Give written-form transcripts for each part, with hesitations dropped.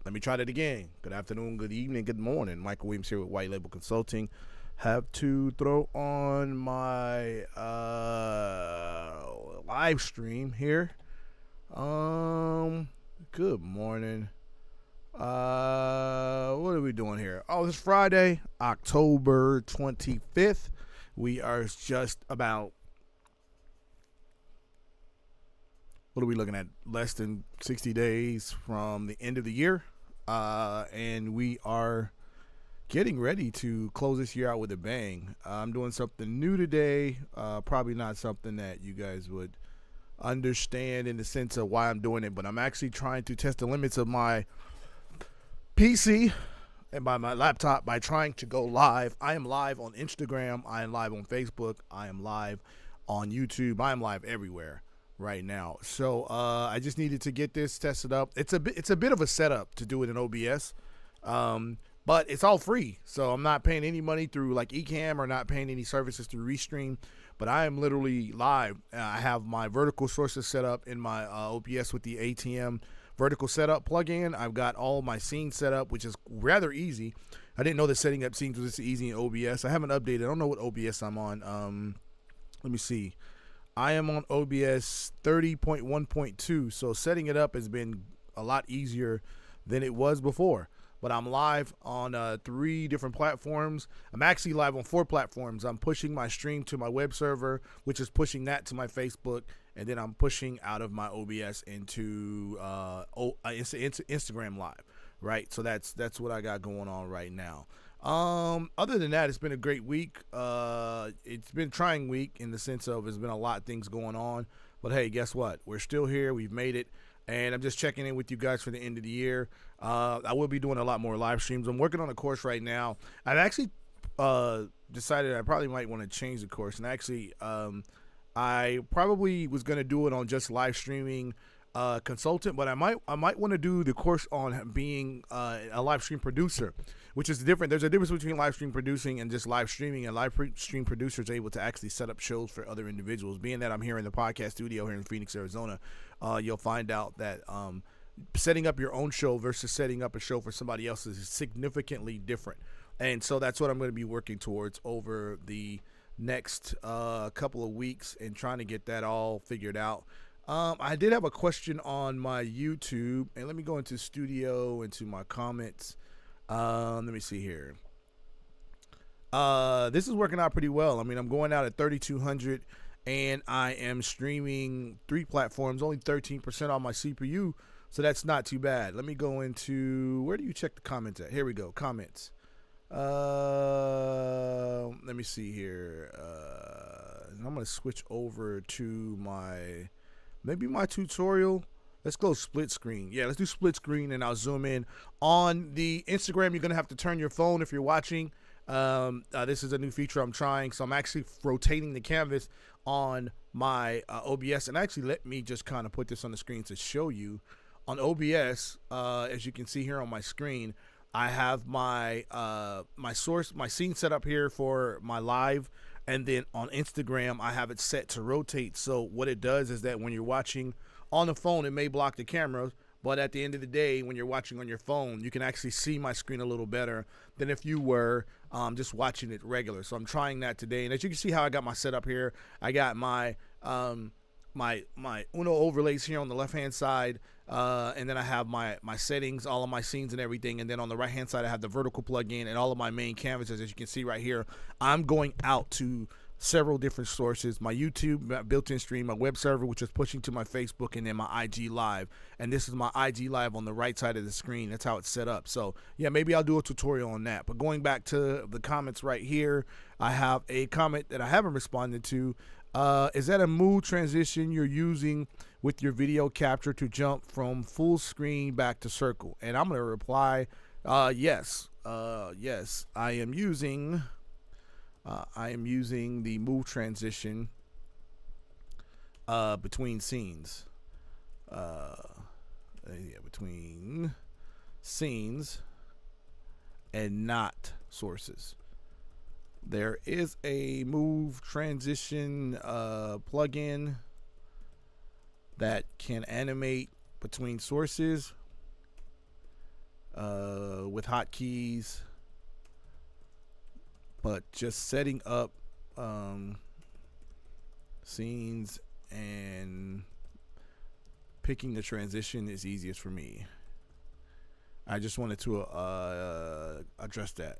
Let me try that again. Good afternoon, good evening, good morning. Michael Williams here with White Label Consulting. Have to throw on my live stream here. Good morning. What are we doing here? Oh, it's Friday, October 25th. We are just about, what are we looking at? Less than 60 days from the end of the year. And we are getting ready to close this year out with a bang. I'm doing something new today. Probably not something that you guys would understand in the sense of why I'm doing it, but I'm actually trying to test the limits of my PC and by my laptop by trying to go live. I am live on Instagram. I am live on Facebook. I am live on YouTube. I am live everywhere right now. So I just needed to get this tested up. It's a bit of a setup to do it in OBS, but it's all free. So I'm not paying any money through like Ecamm or not paying any services through Restream. But I am literally live. I have my vertical sources set up in my OBS with the ATM vertical setup plugin. I've got all my scenes set up, which is rather easy. I didn't know that setting up scenes was this easy in OBS. I haven't updated. I don't know what OBS I'm on. Let me see. I am on OBS 30.1.2, so setting it up has been a lot easier than it was before. But I'm live on 3 different platforms. I'm actually live on 4 platforms. I'm pushing my stream to my web server, which is pushing that to my Facebook, and then I'm pushing out of my OBS into Instagram Live, right? So that's what I got going on right now. Other than that, it's been a great week. It's been a trying week in the sense of there's been a lot of things going on. But hey, guess what? We're still here. We've made it. And I'm just checking in with you guys for the end of the year. I will be doing a lot more live streams. I'm working on a course right now. I've actually decided I probably might want to change the course. And actually, I probably was going to do it on just live streaming consultant, but I might want to do the course on being a live stream producer, which is different. There's a difference between live stream producing and just live streaming. And live stream producers are able to actually set up shows for other individuals. Being that I'm here in the podcast studio here in Phoenix, Arizona, you'll find out that setting up your own show versus setting up a show for somebody else is significantly different. And so that's what I'm going to be working towards over the next couple of weeks and trying to get that all figured out. I did have a question on my YouTube, and let me go into studio, into my comments. Let me see here. This is working out pretty well. I mean, I'm going out at 3,200, and I am streaming 3 platforms, only 13% on my CPU, so that's not too bad. Let me go into, where do you check the comments at? Here we go, comments. Let me see here. I'm going to switch over to my, maybe my tutorial. Let's go split screen. Yeah, let's do split screen, and I'll zoom in. On the Instagram, you're going to have to turn your phone if you're watching. This is a new feature I'm trying, so I'm actually rotating the canvas on my OBS. And actually, let me just kind of put this on the screen to show you. On OBS, as you can see here on my screen, I have my my scene set up here for my live, and then on Instagram I have it set to rotate. So what it does is that when you're watching on the phone, it may block the camera, but at the end of the day, when you're watching on your phone, you can actually see my screen a little better than if you were just watching it regular. So I'm trying that today, and as you can see how I got my setup here, I got my my Uno overlays here on the left hand side, and then I have my settings, all of my scenes and everything, and then on the right hand side I have the vertical plugin and all of my main canvases. As you can see right here, I'm going out to several different sources: my YouTube built-in stream, my web server, which is pushing to my Facebook, and then my IG live. And this is my IG live on the right side of the screen. That's how it's set up. So yeah, maybe I'll do a tutorial on that. But going back to the comments right here, I have a comment that I haven't responded to. Is that a mood transition you're using with your video capture to jump from full screen back to circle? And I'm going to reply, yes. Yes, I am using the move transition between scenes. Between scenes and not sources. There is a move transition plugin that can animate between sources, with hotkeys, but just setting up scenes and picking the transition is easiest for me. I just wanted to address that.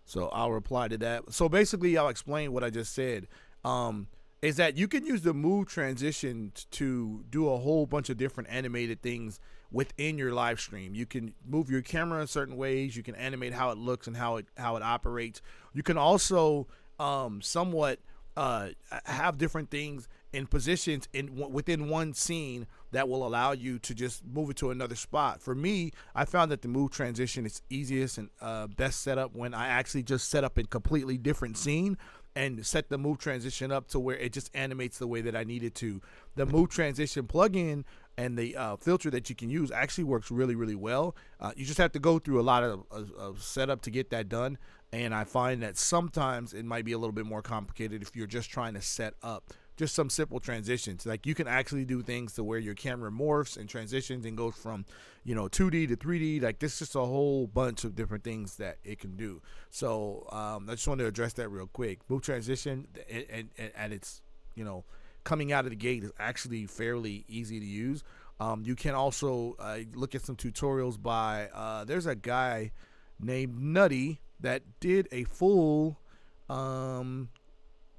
So I'll reply to that. So basically, I'll explain what I just said. Is that you can use the move transition to do a whole bunch of different animated things within your live stream. You can move your camera in certain ways. You can animate how it looks and how it operates. You can also somewhat have different things in positions within one scene that will allow you to just move it to another spot. For me, I found that the move transition is easiest and best set up when I actually just set up a completely different scene and set the move transition up to where it just animates the way that I need it to. The move transition plugin and the filter that you can use actually works really, really well. You just have to go through a lot of setup to get that done. And I find that sometimes it might be a little bit more complicated if you're just trying to set up just some simple transitions. Like you can actually do things to where your camera morphs and transitions and goes from, 2D to 3D. Like this is just a whole bunch of different things that it can do. So I just wanted to address that real quick. Move transition and it's, coming out of the gate is actually fairly easy to use. You can also look at some tutorials by, there's a guy named Nutty that did a full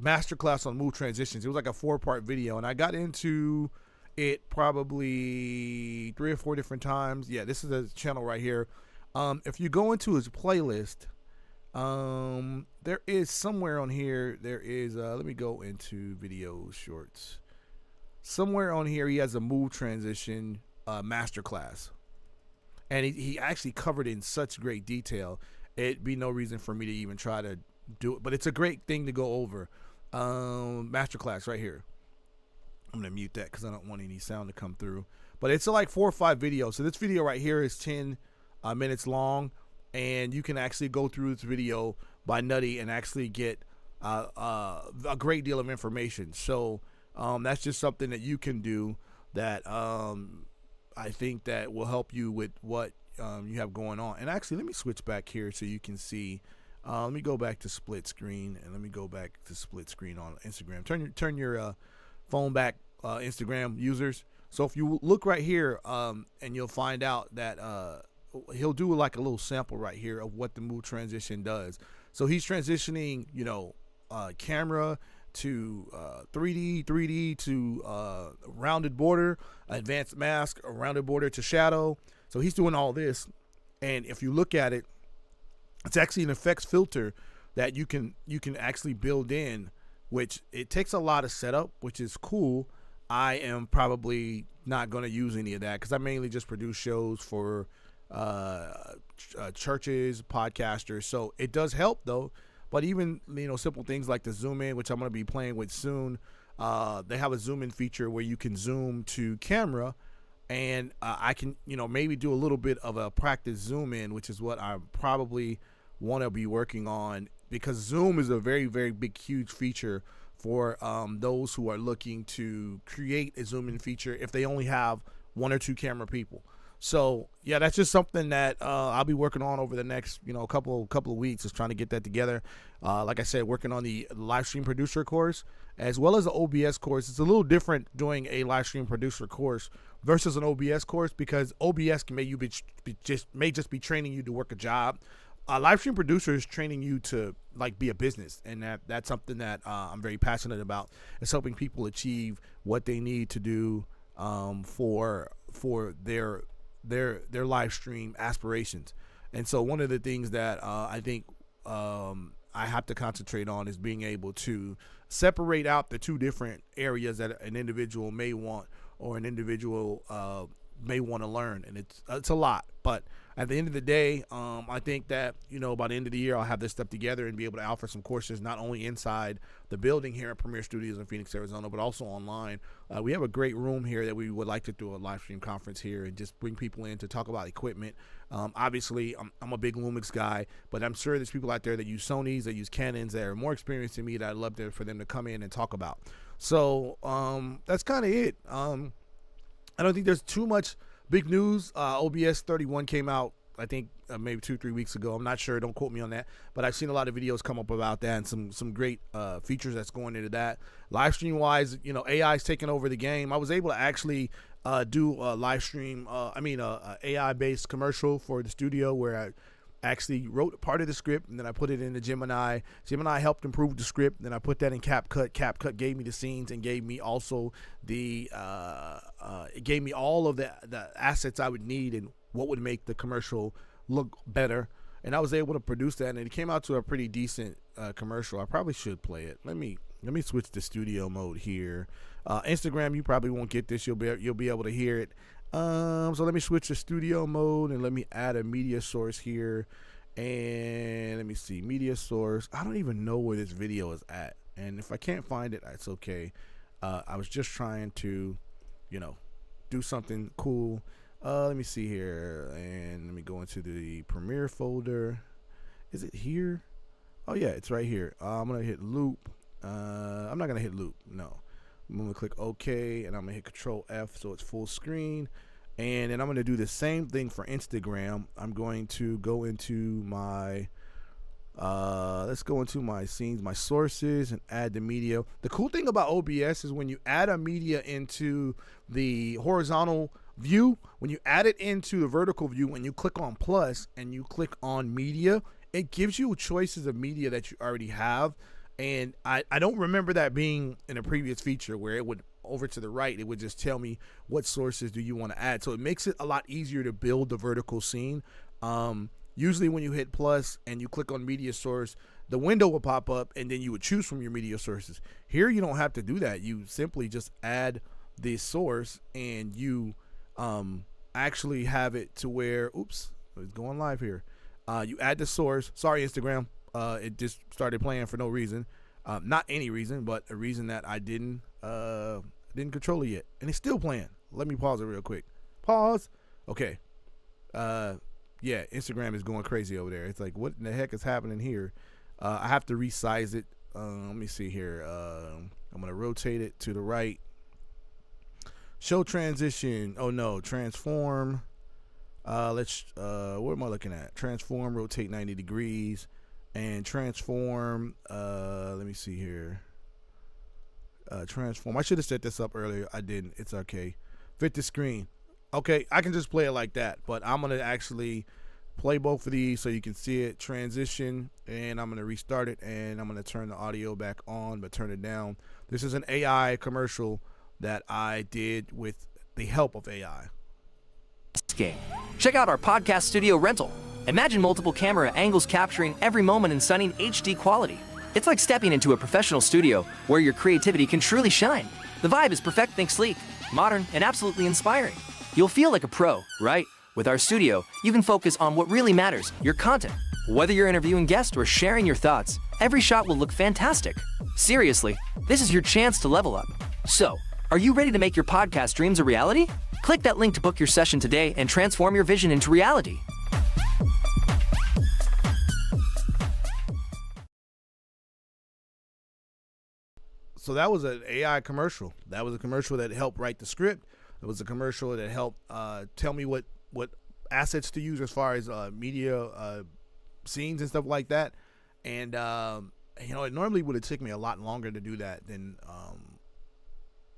masterclass on move transitions. It was like a 4-part video, and I got into it probably 3 or 4 different times. Yeah, this is a channel right here. If you go into his playlist, there is somewhere on here, there is, let me go into video shorts. Somewhere on here, he has a move transition masterclass. And he actually covered it in such great detail. It'd be no reason for me to even try to do it, but it's a great thing to go over. Masterclass right here. I'm gonna mute that because I don't want any sound to come through. But it's like 4 or 5 videos. So this video right here is 10 minutes long, and you can actually go through this video by Nutty and actually get a great deal of information. So that's just something that you can do that I think that will help you with what you have going on. And actually, let me switch back here so you can see. Let me go back to split screen, and let me go back to split screen on Instagram. Turn your phone back, Instagram users. So if you look right here, and you'll find out that he'll do like a little sample right here of what the move transition does. So he's transitioning, camera to 3D to rounded border, advanced mask, a rounded border to shadow. So he's doing all this, and if you look at it, it's actually an effects filter that you can actually build in, which it takes a lot of setup, which is cool. I am probably not going to use any of that because I mainly just produce shows for churches, podcasters. So it does help though. But even simple things like the zoom in, which I'm going to be playing with soon. They have a zoom in feature where you can zoom to camera. And I can, maybe do a little bit of a practice zoom in, which is what I probably want to be working on, because zoom is a very, very big, huge feature for those who are looking to create a zoom in feature if they only have 1 or 2 camera people. So yeah, that's just something that I'll be working on over the next couple of weeks, is trying to get that together. Like I said, working on the live stream producer course as well as the OBS course. It's a little different doing a live stream producer course versus an OBS course, because OBS can may just be training you to work a job. Live stream producer is training you to be a business, and that's something that I'm very passionate about. It's helping people achieve what they need to do for their live stream aspirations. And so one of the things that I think I have to concentrate on is being able to separate out the 2 different areas that an individual may want, or an individual may want to learn. And it's a lot, but at the end of the day, I think that by the end of the year I'll have this stuff together and be able to offer some courses not only inside the building here at Premier Studios in Phoenix, Arizona, but also online. We have a great room here that we would like to do a live stream conference here and just bring people in to talk about equipment. Obviously I'm a big Lumix guy, but I'm sure there's people out there that use Sonys, that use Canons, that are more experienced than me, that I'd love for them to come in and talk about. So that's kind of it. I don't think there's too much big news. OBS 31 came out, I think maybe 2-3 weeks ago. I'm not sure. Don't quote me on that. But I've seen a lot of videos come up about that and some great features that's going into that. Live stream wise, AI is taking over the game. I was able to actually do a live stream, AI based commercial for the studio where I actually wrote part of the script and then I put it into Gemini. Gemini helped improve the script. Then I put that in CapCut. CapCut gave me the scenes and gave me also it gave me all of the assets I would need and what would make the commercial look better. And I was able to produce that, and it came out to a pretty decent commercial. I probably should play it. Let me switch to studio mode here. Instagram, you probably won't get this. You'll be able to hear it. So let me switch to studio mode and let me add a media source here. And let me see, media source. I don't even know where this video is at. And if I can't find it, it's okay. I was just trying to, do something cool. Let me see here. And let me go into the Premiere folder. Is it here? Oh yeah, it's right here. I'm going to hit loop. I'm not going to hit loop. No. I'm going to click OK, and I'm going to hit Control F so it's full screen. And then I'm going to do the same thing for Instagram. I'm going to go into my, let's go into my scenes, my sources, and add the media. The cool thing about OBS is when you add a media into the horizontal view, when you add it into the vertical view, when you click on plus and you click on media, it gives you choices of media that you already have. And I don't remember that being in a previous feature where it would, over to the right, it would just tell me what sources do you want to add. So it makes it a lot easier to build the vertical scene. Usually when you hit plus and you click on media source, the window will pop up and then you would choose from your media sources. Here you don't have to do that. You simply just add the source and you actually have it to where, oops, it's going live here. You add the source. Sorry, Instagram. It just started playing for no reason, not any reason, but a reason that I didn't control it yet, and it's still playing. Let me pause it real quick. Pause. Okay. Yeah, Instagram is going crazy over there. It's like, what in the heck is happening here? I have to resize it. Let me see here. I'm gonna rotate it to the right. Show transition. Oh no, transform. What am I looking at? Transform, rotate 90 degrees. And transform, let me see here. Transform. I should have set this up earlier. I didn't. It's okay. Fit the screen. Okay, I can just play it like that, but I'm going to actually play both of these so you can see it. Transition, and I'm going to restart it, and I'm going to turn the audio back on, but turn it down. This is an AI commercial that I did with the help of AI. Game. Check out our podcast studio rental. Imagine multiple camera angles capturing every moment in stunning HD quality. It's like stepping into a professional studio where your creativity can truly shine. The vibe is perfect, think sleek, modern, and absolutely inspiring. You'll feel like a pro, right? With our studio, you can focus on what really matters, your content. Whether you're interviewing guests or sharing your thoughts, every shot will look fantastic. Seriously, this is your chance to level up. So, are you ready to make your podcast dreams a reality? Click that link to book your session today and transform your vision into reality. So that was an AI commercial. That was a commercial that helped write the script. It was a commercial that helped tell me what assets to use as far as media scenes and stuff like that. And it normally would have taken me a lot longer to do that than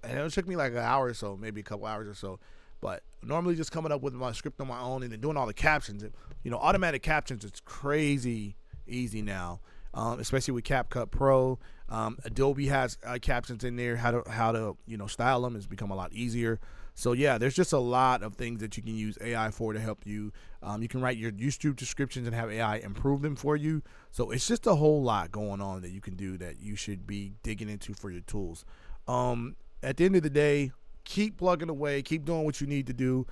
and it took me like an hour or so, maybe a couple hours or so. But normally just coming up with my script on my own and then doing all the captions. Automatic captions, it's crazy easy now. Especially with CapCut Pro. Adobe has captions in there. How to style them has become a lot easier. So yeah, there's just a lot of things that you can use AI for to help you. You can write your YouTube descriptions and have AI improve them for you. So it's just a whole lot going on that you can do that you should be digging into for your tools. At the end of the day, keep plugging away. Keep doing what you need to do.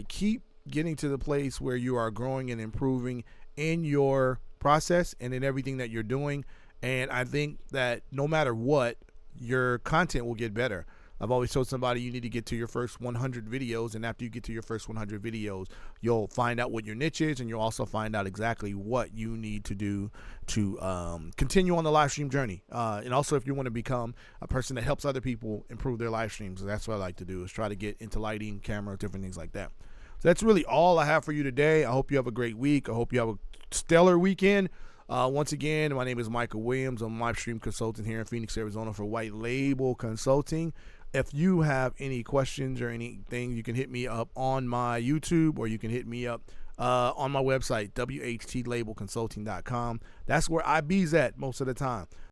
Keep getting to the place where you are growing and improving in your process and in everything that you're doing. And I think that no matter what, your content will get better. I've always told somebody you need to get to your first 100 videos, and after you get to your first 100 videos, you'll find out what your niche is, and you'll also find out exactly what you need to do to continue on the live stream journey. And also, if you want to become a person that helps other people improve their live streams, that's what I like to do, is try to get into lighting, camera, different things like that. So that's really all I have for you today. I hope you have a great week. I hope you have a stellar weekend. Once again, my name is Michael Williams. I'm a live stream consultant here in Phoenix, Arizona for White Label Consulting. If you have any questions or anything, you can hit me up on my YouTube, or you can hit me up on my website, whtlabelconsulting.com. That's where I be's at most of the time.